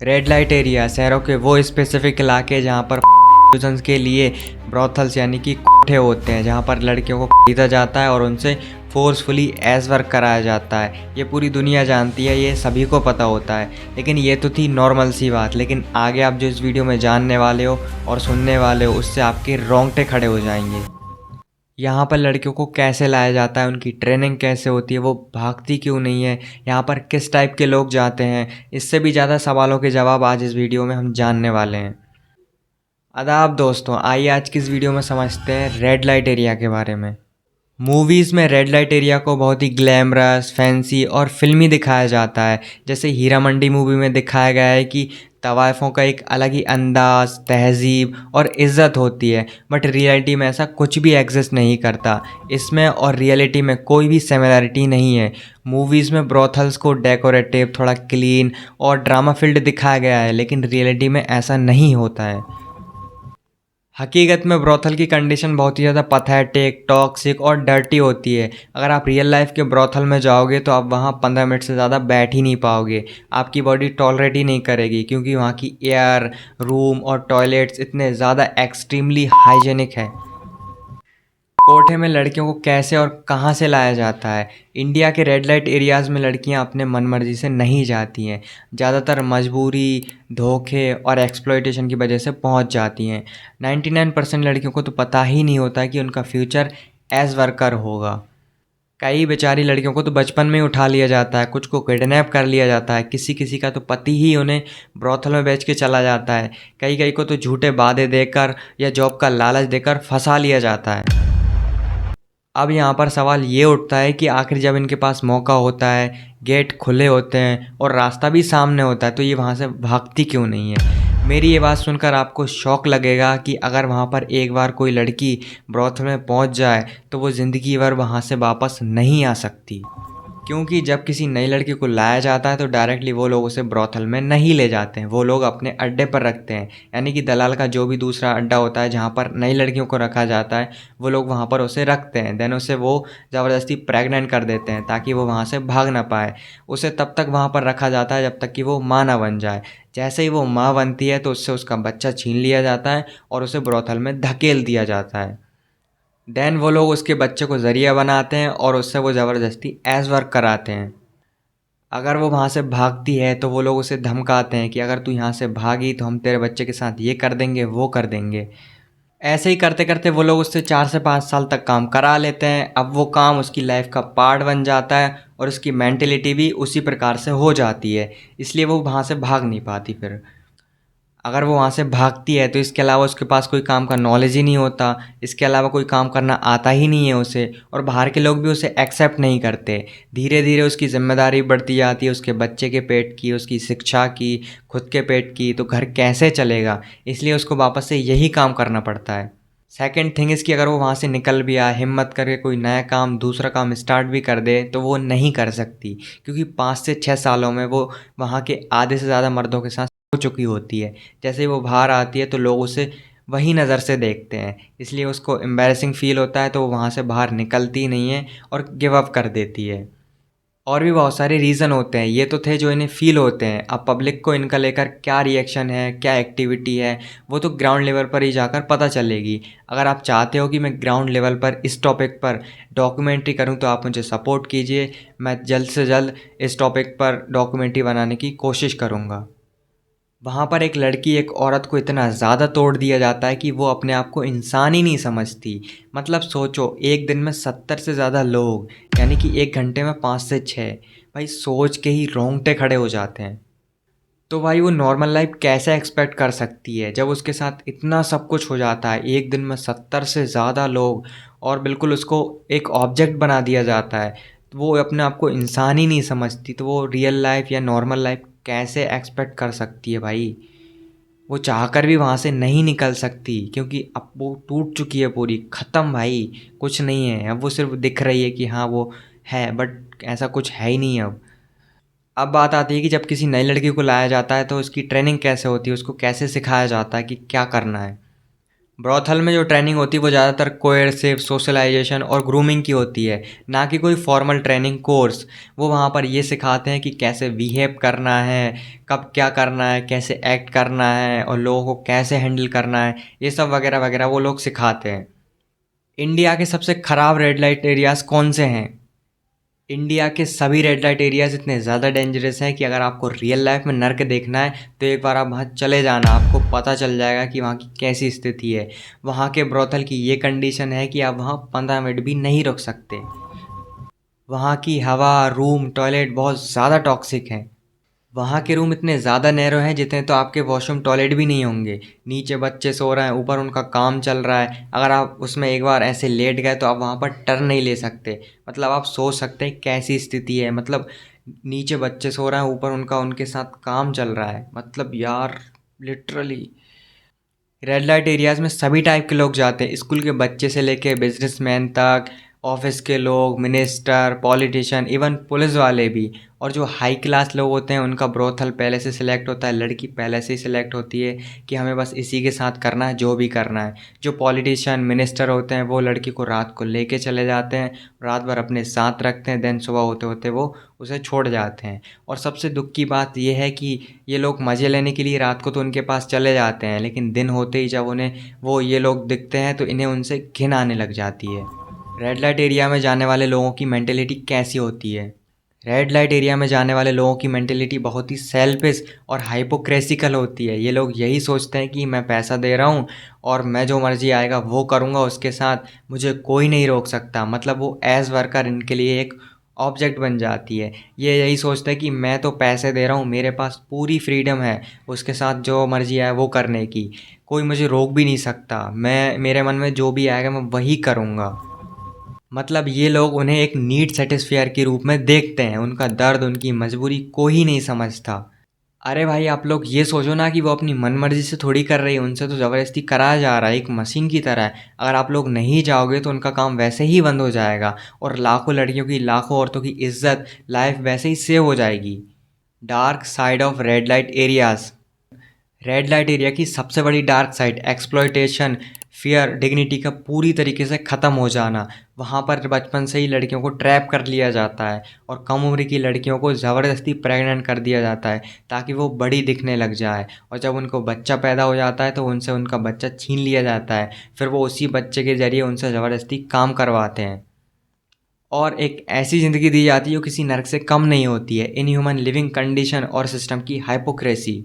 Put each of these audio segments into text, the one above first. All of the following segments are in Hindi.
रेड लाइट एरिया शहरों के वो स्पेसिफिक इलाके जहाँ पर यूजन्स के लिए ब्रॉथल्स यानी कि कोठे होते हैं, जहाँ पर लड़कियों को खरीदा जाता है और उनसे फोर्सफुली एज वर्क कराया जाता है। ये पूरी दुनिया जानती है, ये सभी को पता होता है। लेकिन ये तो थी नॉर्मल सी बात, लेकिन आगे आप जो इस वीडियो में जानने वाले हो और सुनने वाले हो उससे आपके रोंगटे खड़े हो जाएंगे। यहाँ पर लड़कियों को कैसे लाया जाता है, उनकी ट्रेनिंग कैसे होती है, वो भागती क्यों नहीं है, यहाँ पर किस टाइप के लोग जाते हैं, इससे भी ज़्यादा सवालों के जवाब आज इस वीडियो में हम जानने वाले हैं। आदाब दोस्तों, आइए आज की इस वीडियो में समझते हैं रेड लाइट एरिया के बारे में। मूवीज़ में रेड लाइट एरिया को बहुत ही ग्लैमरस, फैंसी और फिल्मी दिखाया जाता है। जैसे हीरा मंडी मूवी में दिखाया गया है कि तवाइफों का एक अलग ही अंदाज, तहजीब और इज़्ज़त होती है, बट रियलिटी में ऐसा कुछ भी एग्जिस्ट नहीं करता। इसमें और रियलिटी में कोई भी सिमिलरिटी नहीं है। मूवीज़ में ब्रोथल्स को डेकोरेटिव, थोड़ा क्लीन और ड्रामा फील्ड दिखाया गया है, लेकिन रियलिटी में ऐसा नहीं होता है। हकीकत में ब्रोथल की कंडीशन बहुत ही ज़्यादा पैथेटिक, टॉक्सिक और डर्टी होती है। अगर आप रियल लाइफ के ब्रोथल में जाओगे तो आप वहाँ 15 मिनट से ज़्यादा बैठ ही नहीं पाओगे। आपकी बॉडी टॉलरेट ही नहीं करेगी, क्योंकि वहाँ की एयर, रूम और टॉयलेट्स इतने ज़्यादा एक्सट्रीमली हाइजेनिक है। कोठे में लड़कियों को कैसे और कहाँ से लाया जाता है? इंडिया के रेड लाइट एरियाज़ में लड़कियां अपने मनमर्जी से नहीं जाती हैं। ज़्यादातर मजबूरी, धोखे और एक्सप्लॉयटेशन की वजह से पहुंच जाती हैं। 99% लड़कियों को तो पता ही नहीं होता कि उनका फ्यूचर एज वर्कर होगा। कई बेचारी लड़कियों को तो बचपन में ही उठा लिया जाता है, कुछ को किडनैप कर लिया जाता है, किसी किसी का तो पति ही उन्हें ब्रोथल में बेच के चला जाता है। कई कई को तो झूठे वादे देकर या जॉब का लालच देकर फंसा लिया जाता है। अब यहाँ पर सवाल ये उठता है कि आखिर जब इनके पास मौका होता है, गेट खुले होते हैं और रास्ता भी सामने होता है, तो ये वहाँ से भागती क्यों नहीं है? मेरी ये बात सुनकर आपको शौक लगेगा कि अगर वहाँ पर एक बार कोई लड़की ब्रॉथल में पहुँच जाए तो वो ज़िंदगी भर वहाँ से वापस नहीं आ सकती। क्योंकि जब किसी नई लड़की को लाया जाता है तो डायरेक्टली वो लोग उसे ब्रॉथल में नहीं ले जाते हैं, वो लोग अपने अड्डे पर रखते हैं। यानी कि दलाल का जो भी दूसरा अड्डा होता है जहाँ पर नई लड़कियों को रखा जाता है, वो लोग वहाँ पर उसे रखते हैं। देन उसे वो ज़बरदस्ती प्रेग्नेंट कर देते हैं ताकि वो वहाँ से भाग ना पाए। उसे तब तक वहाँ पर रखा जाता है जब तक कि वो माँ ना बन जाए। जैसे ही वो माँ बनती है तो उससे उसका बच्चा छीन लिया जाता है और उसे ब्रॉथल में धकेल दिया जाता है। देन वो लोग उसके बच्चे को ज़रिया बनाते हैं और उससे वो ज़बरदस्ती एज वर्क कराते हैं। अगर वो वहाँ से भागती है तो वो लोग उसे धमकाते हैं कि अगर तू यहाँ से भागी तो हम तेरे बच्चे के साथ ये कर देंगे, वो कर देंगे। ऐसे ही करते करते वो लोग उससे 4 से 5 साल तक काम करा लेते हैं। अब वो काम उसकी लाइफ का पार्ट बन जाता है और उसकी मेंटेलिटी भी उसी प्रकार से हो जाती है, इसलिए वो वहाँ से भाग नहीं पाती फिर। अगर वो वहाँ से भागती है तो इसके अलावा उसके पास कोई काम का नॉलेज ही नहीं होता, इसके अलावा कोई काम करना आता ही नहीं है उसे, और बाहर के लोग भी उसे एक्सेप्ट नहीं करते। धीरे धीरे उसकी जिम्मेदारी बढ़ती जाती है, उसके बच्चे के पेट की, उसकी शिक्षा की, खुद के पेट की, तो घर कैसे चलेगा, इसलिए उसको वापस से यही काम करना पड़ता है। सेकेंड थिंग इज़ कि अगर वो वहाँ से निकल भी आए, हिम्मत करके कोई नया काम, दूसरा काम स्टार्ट भी कर दे तो वो नहीं कर सकती, क्योंकि 5 से 6 सालों में वो वहाँ के आधे से ज़्यादा मर्दों के साथ हो चुकी होती है। जैसे ही वो बाहर आती है तो लोग उसे वही नज़र से देखते हैं, इसलिए उसको एम्बैरेसिंग फ़ील होता है, तो वो वहाँ से बाहर निकलती नहीं है और गिव अप कर देती है। और भी बहुत सारे रीज़न होते हैं, ये तो थे जो इन्हें फ़ील होते हैं। अब पब्लिक को इनका लेकर क्या रिएक्शन है, क्या एक्टिविटी है, वो तो ग्राउंड लेवल पर ही जाकर पता चलेगी। अगर आप चाहते हो कि मैं ग्राउंड लेवल पर इस टॉपिक पर डॉक्यूमेंट्री करूं तो आप मुझे सपोर्ट कीजिए। मैं जल्द से जल्द इस टॉपिक पर डॉक्यूमेंट्री बनाने की कोशिश करूंगा। वहाँ पर एक लड़की, एक औरत को इतना ज़्यादा तोड़ दिया जाता है कि वो अपने आप को इंसान ही नहीं समझती। मतलब सोचो, एक दिन में 70 से ज़्यादा लोग, यानी कि एक घंटे में 5 से 6, भाई सोच के ही रोंगटे खड़े हो जाते हैं। तो भाई वो नॉर्मल लाइफ कैसे एक्सपेक्ट कर सकती है जब उसके साथ इतना सब कुछ हो जाता है, एक दिन में 70 से ज़्यादा लोग, और बिल्कुल उसको एक ऑब्जेक्ट बना दिया जाता है। तो वो अपने आप को इंसान ही नहीं समझती, तो वो रियल लाइफ या नॉर्मल लाइफ कैसे एक्सपेक्ट कर सकती है भाई? वो चाहकर भी वहाँ से नहीं निकल सकती, क्योंकि अब वो टूट चुकी है, पूरी ख़त्म भाई। कुछ नहीं है अब, वो सिर्फ दिख रही है कि हाँ वो है, बट ऐसा कुछ है ही नहीं अब बात आती है कि जब किसी नई लड़की को लाया जाता है तो उसकी ट्रेनिंग कैसे होती है, उसको कैसे सिखाया जाता है कि क्या करना है। ब्रॉथल में जो ट्रेनिंग होती है वो ज़्यादातर कोएर्सिव, सोशलाइजेशन और ग्रूमिंग की होती है, ना कि कोई फॉर्मल ट्रेनिंग कोर्स। वो वहाँ पर ये सिखाते हैं कि कैसे बिहेव करना है, कब क्या करना है, कैसे एक्ट करना है और लोगों को कैसे हैंडल करना है, ये सब वगैरह वगैरह वो लोग सिखाते हैं। इंडिया के सबसे ख़राब रेड लाइट एरियाज़ कौन से हैं? इंडिया के सभी रेड लाइट एरियाज़ इतने ज़्यादा डेंजरस हैं कि अगर आपको रियल लाइफ में नर्क देखना है तो एक बार आप वहाँ चले जाना, आपको पता चल जाएगा कि वहाँ की कैसी स्थिति है। वहाँ के ब्रोथल की ये कंडीशन है कि आप वहाँ 15 मिनट भी नहीं रुक सकते। वहाँ की हवा, रूम, टॉयलेट बहुत ज़्यादा टॉक्सिक हैं। वहाँ के रूम इतने ज़्यादा नैरो हैं जितने तो आपके वॉशरूम टॉयलेट भी नहीं होंगे। नीचे बच्चे सो रहे हैं, ऊपर उनका काम चल रहा है, अगर आप उसमें एक बार ऐसे लेट गए तो आप वहाँ पर टर्न नहीं ले सकते। मतलब आप सोच सकते हैं कैसी स्थिति है। मतलब नीचे बच्चे सो रहे हैं, ऊपर उनका उनके साथ काम चल रहा है। मतलब यार लिटरली रेड लाइट एरियाज़ में सभी टाइप के लोग जाते हैं, स्कूल के बच्चे से लेके बिजनेसमैन तक, ऑफिस के लोग, मिनिस्टर, पॉलिटिशियन, इवन पुलिस वाले भी। और जो हाई क्लास लोग होते हैं उनका ब्रोथल पहले से सिलेक्ट होता है, लड़की पहले से ही सिलेक्ट होती है कि हमें बस इसी के साथ करना है जो भी करना है। जो पॉलिटिशियन, मिनिस्टर होते हैं वो लड़की को रात को लेके चले जाते हैं, रात भर अपने साथ रखते हैं, देन सुबह होते होते वो उसे छोड़ जाते हैं। और सबसे दुख की बात यह है कि ये लोग मज़े लेने के लिए रात को तो उनके पास चले जाते हैं, लेकिन दिन होते ही जब उन्हें वो ये लोग दिखते हैं तो इन्हें उनसे घिन आने लग जाती है। रेड लाइट एरिया में जाने वाले लोगों की मेंटेलिटी कैसी होती है? रेड लाइट एरिया में जाने वाले लोगों की मेंटेलिटी बहुत ही सेल्फिश और हाइपोक्रेसिकल होती है। ये लोग यही सोचते हैं कि मैं पैसा दे रहा हूँ और मैं जो मर्जी आएगा वो करूँगा उसके साथ, मुझे कोई नहीं रोक सकता। मतलब वो एज वर्कर इनके लिए एक ऑब्जेक्ट बन जाती है। ये यही सोचते हैं कि मैं तो पैसे दे रहा हूँ, मेरे पास पूरी फ्रीडम है उसके साथ जो मर्जी आए वो करने की, कोई मुझे रोक भी नहीं सकता, मैं मेरे मन में जो भी आएगा मैं वही करूँगा। मतलब ये लोग उन्हें एक नीड सेटिस्फायर के रूप में देखते हैं, उनका दर्द, उनकी मजबूरी कोई नहीं समझता। अरे भाई आप लोग ये सोचो ना कि वो अपनी मन मर्जी से थोड़ी कर रही है, उनसे तो ज़बरदस्ती कराया जा रहा है, एक मशीन की तरह है। अगर आप लोग नहीं जाओगे तो उनका काम वैसे ही बंद हो जाएगा और लाखों लड़कियों की, लाखों औरतों की इज्जत, लाइफ वैसे ही सेव हो जाएगी। Dark side of red light areas. Red light area की सबसे बड़ी dark side exploitation, fear, dignity का पूरी तरीके से ख़त्म हो जाना। वहाँ पर बचपन से ही लड़कियों को ट्रैप कर लिया जाता है और कम उम्र की लड़कियों को ज़बरदस्ती प्रेग्नेंट कर दिया जाता है ताकि वो बड़ी दिखने लग जाए। और जब उनको बच्चा पैदा हो जाता है तो उनसे उनका बच्चा छीन लिया जाता है, फिर वो उसी बच्चे के ज़रिए उनसे ज़बरदस्ती काम करवाते हैं। और एक ऐसी ज़िंदगी दी जाती है जो किसी नर्क से कम नहीं होती है। इनह्यूमन लिविंग कंडीशन और सिस्टम की हाइपोक्रेसी।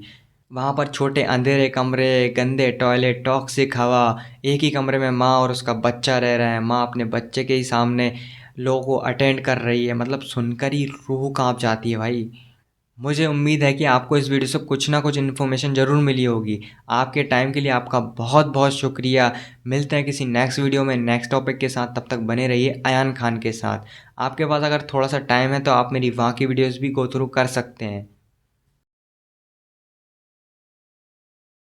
वहाँ पर छोटे अंधेरे कमरे, गंदे टॉयलेट, टॉक्सिक हवा, एक ही कमरे में माँ और उसका बच्चा रह रहे हैं, माँ अपने बच्चे के ही सामने लोगों को अटेंड कर रही है। मतलब सुनकर ही रूह कांप जाती है भाई। मुझे उम्मीद है कि आपको इस वीडियो से कुछ ना कुछ इन्फॉर्मेशन ज़रूर मिली होगी। आपके टाइम के लिए आपका बहुत बहुत शुक्रिया। मिलते हैं किसी नेक्स्ट वीडियो में नेक्स्ट टॉपिक के साथ, तब तक बने रहिए अयान खान के साथ। आपके पास अगर थोड़ा सा टाइम है तो आप मेरी वहाँ की वीडियोज़ भी गो थ्रू कर सकते हैं।